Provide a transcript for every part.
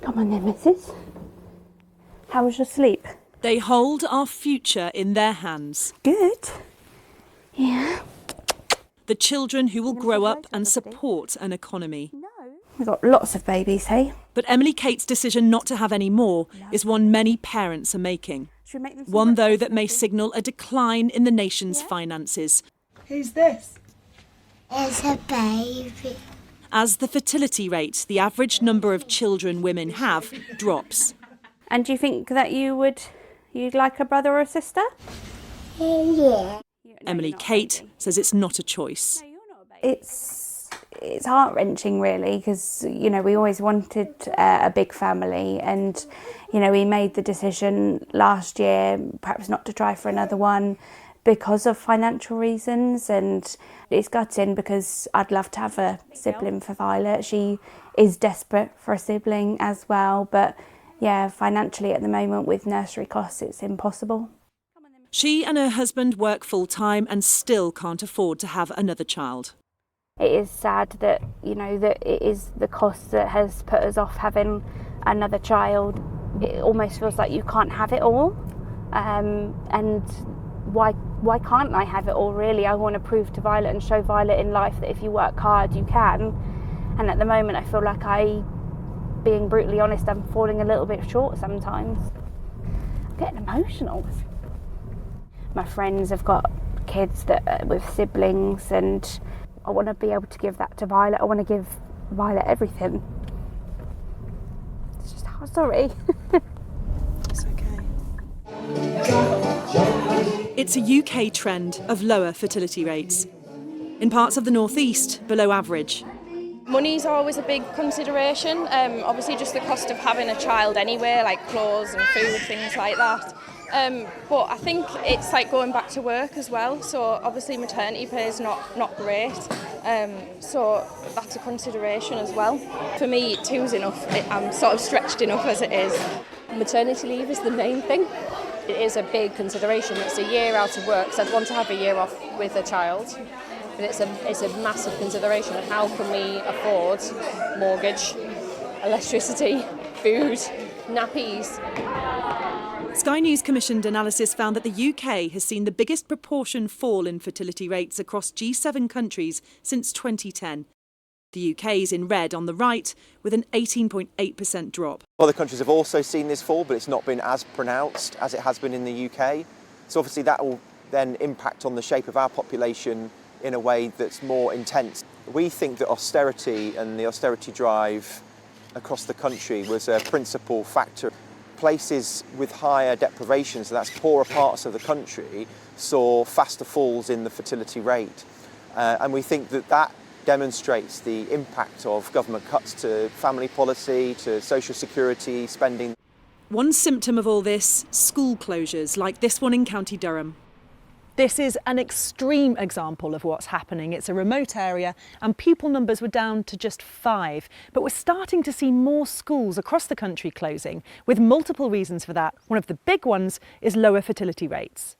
Come on then, missus. How was your sleep? They hold our future in their hands. Good. Yeah. The children who will grow up and support an economy. We've got lots of babies, hey? But Emily Kate's decision not to have any more is one many parents are making. One, though, that may signal a decline in the nation's finances. Who's this? It's a baby. As the fertility rate, the average number of children women have, drops. And do you think that you'd like a brother or a sister? Yeah. Emily Kate says it's not a choice. It's heart-wrenching, really, because, you know, we always wanted a big family, and, you know, we made the decision last year perhaps not to try for another one because of financial reasons, and it's gutting because I'd love to have a sibling for Violet. She is desperate for a sibling as well, but yeah, financially at the moment with nursery costs it's impossible. She and her husband work full-time and still can't afford to have another child. It is sad that, you know, that it is the cost that has put us off having another child. It almost feels like you can't have it all. And why can't I have it all, really? I want to prove to Violet and show Violet in life that if you work hard, you can. And at the moment, I feel like being brutally honest, I'm falling a little bit short sometimes. I'm getting emotional. My friends have got kids with siblings, and I want to be able to give that to Violet. I want to give Violet everything. It's just, oh, sorry. It's okay. It's a UK trend of lower fertility rates. In parts of the northeast, below average. Money's always a big consideration. Obviously just the cost of having a child anyway, like clothes and food, things like that. But I think it's like going back to work as well. So obviously maternity pay is not great. So that's a consideration as well. For me, two's enough. I'm sort of stretched enough as it is. Maternity leave is the main thing. It is a big consideration. It's a year out of work, so I'd want to have a year off with a child. But it's a massive consideration. How can we afford mortgage, electricity, food, nappies? Sky News commissioned analysis found that the UK has seen the biggest proportion fall in fertility rates across G7 countries since 2010. The UK is in red on the right, with an 18.8% drop. Other countries have also seen this fall, but it's not been as pronounced as it has been in the UK. So obviously that will then impact on the shape of our population in a way that's more intense. We think that austerity and the austerity drive across the country was a principal factor. Places with higher deprivation, so that's poorer parts of the country, saw faster falls in the fertility rate. And we think that demonstrates the impact of government cuts to family policy, to social security spending. One symptom of all this, school closures, like this one in County Durham. This is an extreme example of what's happening. It's a remote area and pupil numbers were down to just 5. But we're starting to see more schools across the country closing, with multiple reasons for that. One of the big ones is lower fertility rates.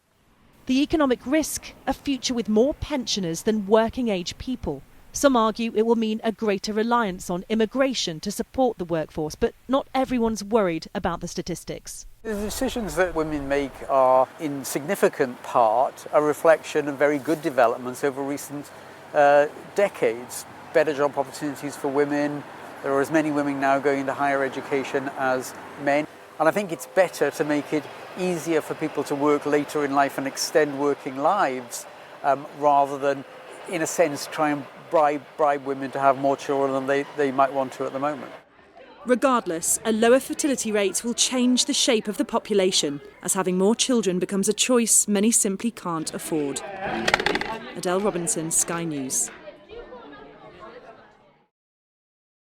The economic risk, a future with more pensioners than working age people. Some argue it will mean a greater reliance on immigration to support the workforce, but not everyone's worried about the statistics. The decisions that women make are in significant part a reflection of very good developments over recent decades. Better job opportunities for women. There are as many women now going into higher education as men. And I think it's better to make it easier for people to work later in life and extend working lives rather than, in a sense, try and bribe women to have more children than they might want to at the moment. Regardless, a lower fertility rate will change the shape of the population, as having more children becomes a choice many simply can't afford. Adele Robinson, Sky News.